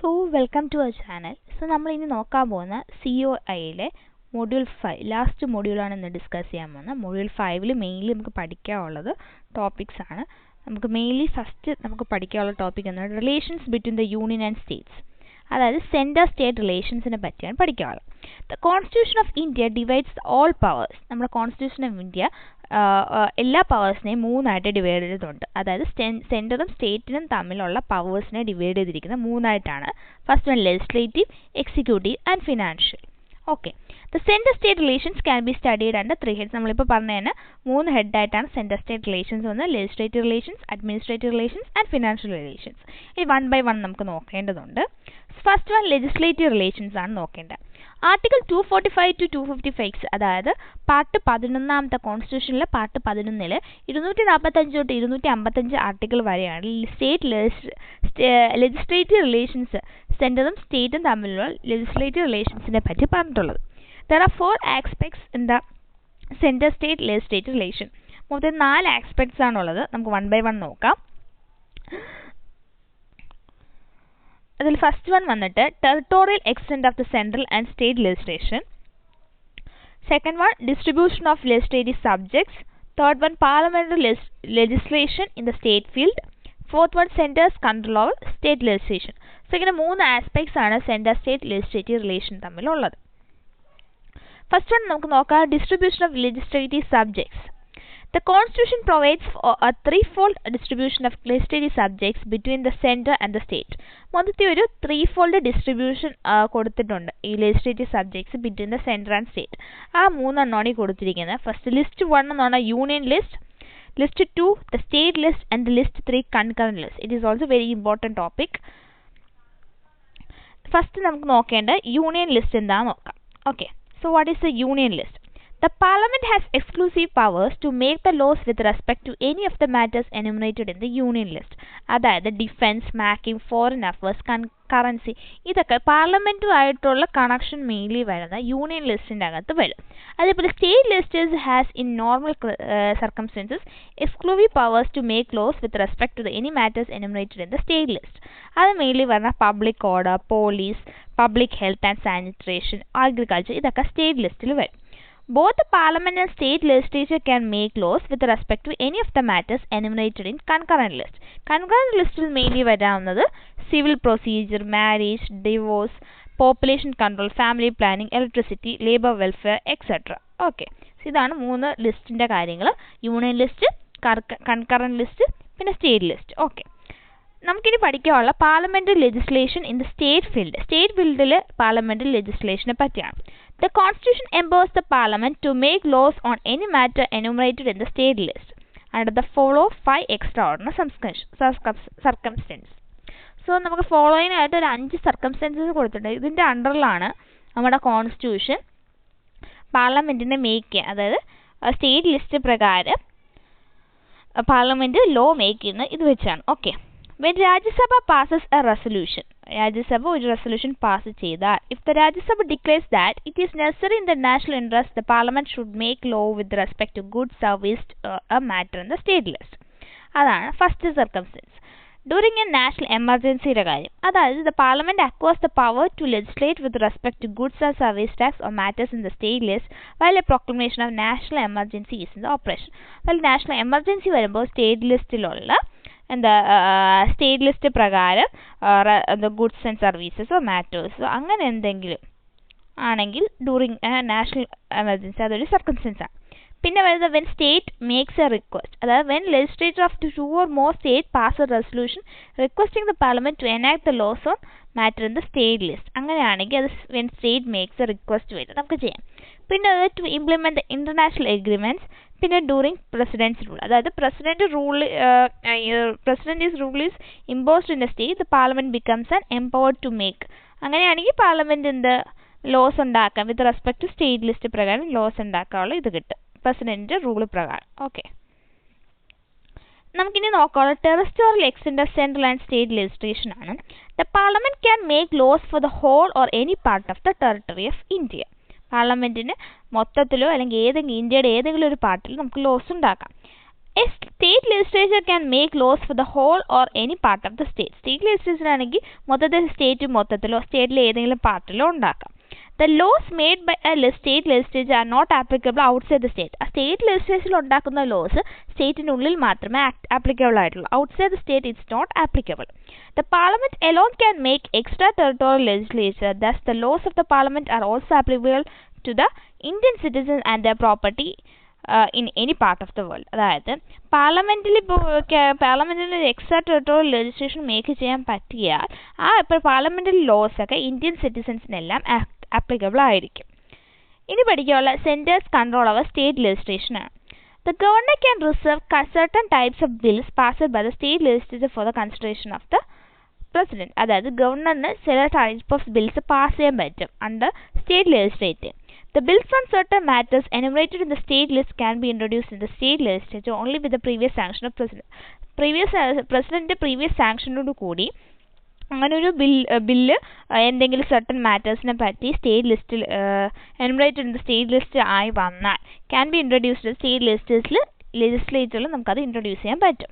Welcome to our channel. So, we will discuss COI Module 5. Last module we discuss Module 5 mainly topics. Mainly first topic relations between the union and states. That is center-state relations. The Constitution of India divides all powers. Our Constitution of India all powers മൂന്നായിട്ട് divide ചെയ്തിട്ടുണ്ട്. അതായത് സെൻട്രലും സ്റ്റേറ്റിനും തമ്മിലുള്ള പവേഴ്സിനെ divide ചെയ്തിരിക്കുന്ന മൂന്നായിട്ടാണ്. First one legislative, executive and financial. Okay, the central state relations can be studied under 3 heads. നമ്മളിപ്പോൾ പറഞ്ഞതിന് 3 ഹെഡായിട്ടാണ് സെൻട്രൽ സ്റ്റേറ്റ് റിലേഷൻസ് വന്ന് legislative relations, administrative relations and financial relations. ഈ 1 by 1 നമുക്ക് നോക്കേണ്ടതുണ്ട്. ഫസ്റ്റ് വൺ ലെജിസ്ലേറ്റീവ് റിലേഷൻസ് ആണ് നോക്കേണ്ടത്. Article 245 to 256 അതായത് പാർട്ട് 11 കോൺസ്റ്റിറ്റ്യൂഷനിലെ പാർട്ട് 11 245 തൊട്ട് 255 ആർട്ടിക്കിൾ വരെയാണ് ലെജിസ്ലേറ്റീവ് റിലേഷൻസ്, സെൻട്രലും സ്റ്റേറ്റും തമ്മിലുള്ള ലെജിസ്ലേറ്റീവ് റിലേഷൻസിനെ പറ്റി പറഞ്ഞിട്ടുള്ളത്. There are 4 aspects in the center state legislative relation. മൊത്തം 4 aspects ആണുള്ളത്. നമുക്ക് 1 by 1 നോക്കാം. അതിൽ ഫസ്റ്റ് വൺ വന്നിട്ട് territorial extent of the central and state legislation. Second one distribution of legislative subjects. Third one parliamentary legislation in the state field. Fourth one centre's control over state legislation. So ഇങ്ങനെ 3 aspects ആണ് central state legislative relation തമ്മിലുള്ളത്. First one നമുക്ക് നോക്കാം, distribution of legislative subjects. The Constitution provides for a threefold distribution of legislative subjects between the center and the state. മൊത്തത്തിൽ ഒരു threefold distribution കൊടുത്തിട്ടുണ്ട് ഈ legislative subjects between the center and state. ആ 3 എണ്ണമാണ് ഈ കൊടുത്തിരിക്കുന്നത്. ഫസ്റ്റ് ലിസ്റ്റ് 1 എന്ന് പറഞ്ഞാൽ union list, list 2 the state list and the list 3 concurrent list. It is also very important topic. First നമുക്ക് നോക്കേണ്ട യൂണിയൻ ലിസ്റ്റ് എന്താണെന്ന് നോക്കാം. Okay, so what is the union list? The Parliament has exclusive powers to make the laws with respect to any of the matters enumerated in the Union List. അതായത് defence, മാക്കിംഗ്, foreign affairs, currency, ഇതൊക്കെ പാർലമെൻറ്റുമായിട്ടുള്ള connection mainly വരുന്ന union ലിസ്റ്റിൻ്റെ അകത്ത് വരും. അതേപോലെ state lists has in normal circumstances exclusive powers to make laws with respect to any matters enumerated in the state list. അത് മെയിൻലി വരുന്ന public order, police, public health and sanitation, agriculture, ഇതൊക്കെ state ലിസ്റ്റിൽ വരും. Both the Parliament and state legislature can make laws with respect to any of the matters enumerated in concurrent list. Concurrent list will mainly വരാവുന്നത് civil procedure, marriage, divorce, population control, family planning, electricity, labor welfare, etc. Okay, ഇതാണ് 3 ലിസ്റ്റിൻ്റെ കാര്യങ്ങൾ. Union list, concurrent list, പിന്നെ state list. Okay, നമുക്കിനി പഠിക്കാനുള്ള parliamentary legislation in the state field. State ഫീൽഡിൽ parliamentary ലെജിസ്ലേഷനെ പറ്റിയാണ്. The Constitution empowers the Parliament to make laws on any matter enumerated in the state list under the follow 5 extraordinary circumstances. So നമുക്ക് following ആയിട്ട് ഒരു 5 circumstances കൊടുത്തിട്ടുണ്ട്. ഇതിൻ്റെ അണ്ടറിലാണ് നമ്മുടെ constitution പാർലമെൻറ്റിനെ make ചെയ്യുക. അതായത് സ്റ്റേറ്റ് ലിസ്റ്റ് പ്രകാരം പാർലമെൻറ്റ് ലോ മേക്ക് ചെയ്യുന്നത് ഇത് വെച്ചാണ്. Okay, when Rajya Sabha passes a resolution, Rajya Sabha ഒരു റെസൊല്യൂഷൻ പാസ് ചെയ്താൽ, if the Rajya Sabha declares that it is necessary in the national interest, the Parliament should make law with respect to goods serviced a matter in the state list. അതാണ് first circumstance. During a national എമർജൻസിയുടെ കാര്യം, അതായത് the Parliament acquires the power to legislate with respect to goods or service tax or matters in the state list while a proclamation of national emergency is in the operation. while national emergency വരുമ്പോൾ state ലിസ്റ്റിലുള്ള എന്താ state list പ്രകാരം goods and സർവീസസോ മാറ്റേഴ്സോ അങ്ങനെ എന്തെങ്കിലും ആണെങ്കിൽ during national emergency അതൊരു സർക്കംസ്റ്റൻസ് ആണ്. പിന്നെ വരുന്നത് when state makes a request, അതായത് when legislature of 2 or more state pass a resolution requesting the parliament to enact the laws on matter in the state list. അങ്ങനെയാണെങ്കിൽ അത് when state makes a request വരും നമുക്ക് ചെയ്യാം. പിന്നെ അത് to implement the international agreements. പിന്നെ during president's rule, അതായത് president rule is imposed in the state, the parliament becomes an empowered to make. അങ്ങനെയാണെങ്കിൽ പാർലമെന്റ് എന്ത് ലോസ് ഉണ്ടാക്കാം with respect to state list പ്രകാരം ലോസ് ഉണ്ടാക്കാനുള്ള ഇത് കിട്ടും പ്രസിഡന്റ് റൂൾ പ്രകാരം. ഓക്കെ, നമുക്കിനി നോക്കാനുള്ള territorial extent of central and state legislation ആണ്. The parliament can make laws for the whole or any part of the territory of India. പാർലമെന്റിന് മൊത്തത്തിലോ അല്ലെങ്കിൽ ഇന്ത്യയുടെ ഏതെങ്കിലും ഒരു പാർട്ടിൽ നമുക്ക് ലോസ് ഉണ്ടാക്കാം. A state legislature can make laws for the whole or any part of the state. State legislature ആണെങ്കിൽ മൊത്തത്തിൽ സ്റ്റേറ്റ് മൊത്തത്തിലോ സ്റ്റേറ്റിലെ ഏതെങ്കിലും പാർട്ടിലോ ഉണ്ടാക്കാം. The laws made by a state legislature are not applicable outside the state. ആ state ലെജിസ്ലേച്ചറിൽ ഉണ്ടാക്കുന്ന laws സ്റ്റേറ്റിനുള്ളിൽ മാത്രമേ applicable ആയിട്ടുള്ളൂ. Outside the state it's not applicable. The parliament alone can make extraterritorial legislature. Thus the laws of the parliament are also applicable to the Indian citizens and their property in any part of the world. അതായത് പാർലമെന്റിൽ extra territorial legislation make ചെയ്യാൻ പറ്റിയാൽ ആ ഇപ്പോൾ parliamentary loss ഒക്കെ Indian സിറ്റിസൺസിനെല്ലാം applicable ആയിരിക്കും. ഇനി പഠിക്കാനുള്ള centres control over state legislation ആണ്. The governor can reserve certain types of bills passed by the state legislature for the consideration of the president. അതായത് ഗവർണറിന് ചില ടൈപ്പ് ഓഫ് ബിൽസ് പാസ് ചെയ്യാൻ പറ്റും under state legislature. The bills on certain matters enumerated in the state list can be introduced in the state legislature only with the previous sanction of president. President's previous സാങ്ഷനോട് കൂടി അങ്ങനെ ഒരു bill എന്തെങ്കിലും certain മാറ്റേഴ്സിനെ പറ്റി state ലിസ്റ്റിൽ enumerated in the state list ആയി വന്നാൽ can be introduced in state ലെജിസ്ലേച്ചറിൽ നമുക്കത് ഇൻട്രൊഡ്യൂസ് ചെയ്യാൻ പറ്റും.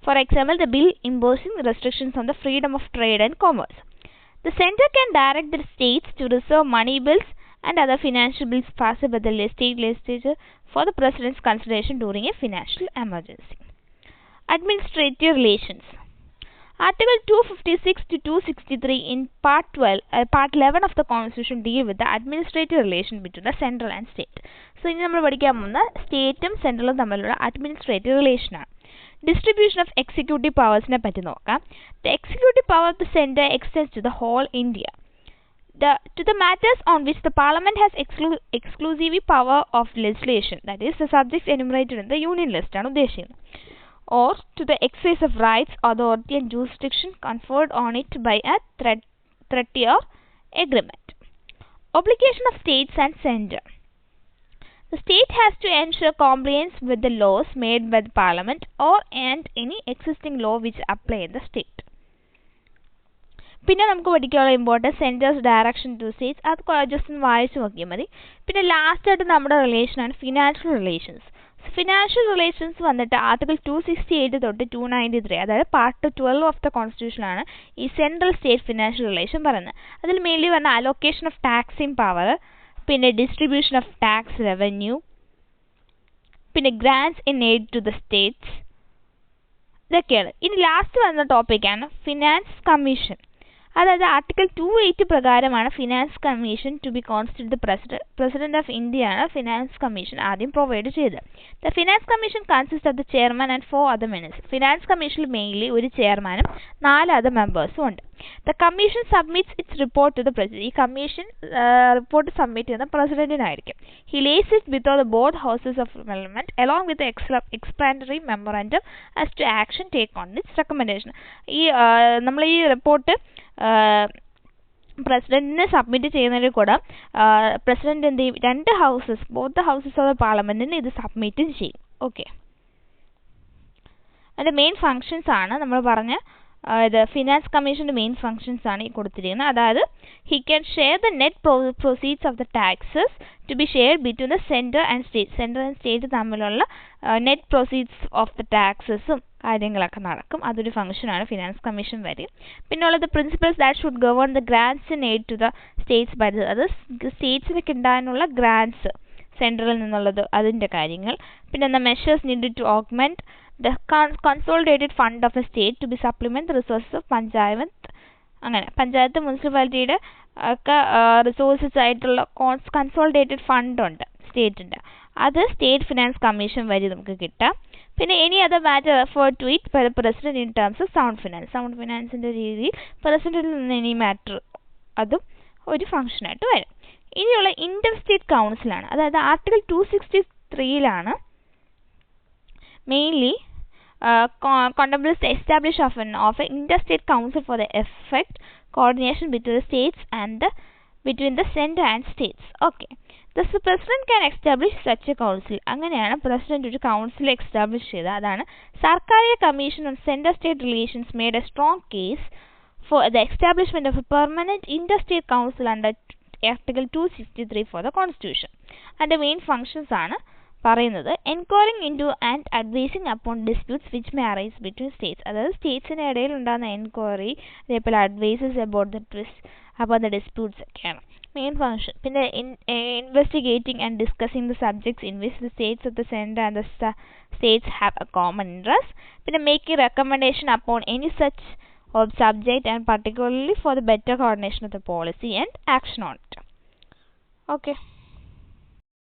For example, the bill imposing restrictions on the freedom of trade and commerce. The center can direct the states to reserve money bills and other financial bills passed by the state legislature for the president's consideration during a financial emergency. Administrative relations. Article 256 to 263 in Part 11 of the Constitution deal with the administrative relation between the central and state. So, ഇനി നമ്മൾ പഠിക്കാൻ പോകുന്ന സ്റ്റേറ്റും സെൻട്രലും തമ്മിലുള്ള administrative relation ആണ്. Distribution of executive powers നെ പറ്റി നോക്കാം. The executive power of the center extends to the whole India. To the matters on which the parliament has exclusive power of legislation, that is the subjects enumerated in the union list ആണ് ഉദ്ദേശിക്കുന്നത്, or to the exercise of rights, authority and jurisdiction conferred on it by a treaty or agreement. Obligation of states and center. The state has to ensure compliance with the laws made by the parliament and any existing law which apply in the state. പിന്നെ നമുക്ക് പഠിക്കാനുള്ള important centre's direction to states, അത് just ഒന്ന് വായിച്ച് നോക്കിയാൽ മതി. പിന്നെ ലാസ്റ്റായിട്ട് നമ്മുടെ റിലേഷനാണ് ഫിനാൻഷ്യൽ റിലേഷൻസ്. ഫിനാൻഷ്യൽ റിലേഷൻസ് വന്നിട്ട് ആർട്ടിക്കിൾ 268 തൊട്ട് 293, അതായത് പാർട്ട് 12 ഓഫ് ദ കോൺസ്റ്റിറ്റ്യൂഷനാണ് ഈ സെൻട്രൽ സ്റ്റേറ്റ് ഫിനാൻഷ്യൽ റിലേഷൻ പറയുന്നത്. അതിൽ മെയിൻലി പറഞ്ഞ അലോക്കേഷൻ ഓഫ് ടാക്സിങ് പവർ, പിന്നെ ഡിസ്ട്രിബ്യൂഷൻ ഓഫ് ടാക്സ് റവന്യൂ, പിന്നെ grants in aid to the states, ഇതൊക്കെയാണ്. ഇനി ലാസ്റ്റ് വന്ന ടോപ്പിക്കാണ് ഫിനാൻസ് കമ്മീഷൻ. അതായത് ആർട്ടിക്കിൾ 280 പ്രകാരമാണ് finance commission to be constitute president of ഇന്ത്യയാണ് ഫിനാൻസ് കമ്മീഷൻ ആദ്യം പ്രൊവൈഡ് ചെയ്തത്. The finance commission consist of the chairman and 4 other members. Finance കമ്മീഷനിൽ മെയിൻലി ഒരു ചെയർമാനും 4 അതർ മെമ്പേഴ്സും ഉണ്ട്. The commission submits its report to the president. ഈ commission report submit ചെയ്യുന്ന പ്രസിഡന്റിനായിരിക്കും. He lays it before the both houses of parliament along with explanatory memorandum as to action take on it's recommendation. നമ്മൾ ഈ report പ്രസിഡന്റിന് submit ചെയ്യുന്നതിൽ കൂടെ president എന്ത് ചെയ്യും, 2 ഹൗസസ് ബോത്ത് ഹൗസസ് ഓഫ് പാർലമെന്റിന് ഇത് സബ്മിറ്റ് ചെയ്യും. ഓക്കെ, അതിൻ്റെ മെയിൻ ഫങ്ഷൻസ് ആണ് നമ്മൾ പറഞ്ഞ ഇത് ഫിനാൻസ് കമ്മീഷൻ്റെ മെയിൻ ഫങ്ഷൻസ് ആണ് ഈ കൊടുത്തിരിക്കുന്നത്. അതായത് he can share the net proceeds of the taxes to be share between the centre and state. Centre and state തമ്മിലുള്ള നെറ്റ് പ്രൊസീഡ്സ് ഓഫ് ദ ടാക്സസും കാര്യങ്ങളൊക്കെ നടക്കും. അതൊരു ഫംഗ്ഷനാണ് ഫിനാൻസ് കമ്മീഷൻ വരും. പിന്നെ ഉള്ളത് principles that should govern the grants in aid to the states by അത് സ്റ്റേറ്റ്സിനൊക്കെ ഉണ്ടാകാനുള്ള ഗ്രാൻസ് സെൻട്രലിൽ നിന്നുള്ളത്, അതിൻ്റെ കാര്യങ്ങൾ. പിന്നെ എന്താ measures needed to augment the consolidated fund of a state to be supplement the resources of panchayat. അങ്ങനെ പഞ്ചായത്ത് മുനിസിപ്പാലിറ്റിയുടെ ഒക്കെ റിസോഴ്സസ് ആയിട്ടുള്ള കൺസോളിഡേറ്റഡ് ഫണ്ട് ഉണ്ട് സ്റ്റേറ്റിൻ്റെ, അത് സ്റ്റേറ്റ് ഫിനാൻസ് കമ്മീഷൻ വഴി നമുക്ക് കിട്ടാം. പിന്നെ any other matter refer to it by the president in terms of sound finance. Sound ഫിനാൻസിൻ്റെ രീതിയിൽ പ്രസിഡന്റിൽ നിന്ന് എനി മാറ്റർ അതും ഒരു ഫംഗ്ഷനായിട്ട് വരും. ഇനിയുള്ള ഇന്റർ സ്റ്റേറ്റ് കൗൺസിലാണ്. അതായത് article 263 mainly contemplates the establishment of an interstate council for the effect coordination between the states and between the center and states. Okay, thus the president can establish such a council. അങ്ങനെയാണ് president ഒരു council establish ചെയ്തത്. അതാണ് Sarkaria commission on central state relations made A strong case for the establishment of a permanent interstate council under Article 263 for the Constitution. And the main functions are പറയുന്നത് enquiring into and advising upon disputes which may arise between states. അതായത് സ്റ്റേറ്റ്സിന് ഇടയിൽ ഉണ്ടാകുന്ന enquiry, അതേപോലെ advises about the disputes ഒക്കെയാണ് main function. പിന്നെ investigating and discussing the subjects in which the states of the centre and the states have a common interest. പിന്നെ making recommendation upon any such of subject and particularly for the better coordination of the policy and action on it. Okay.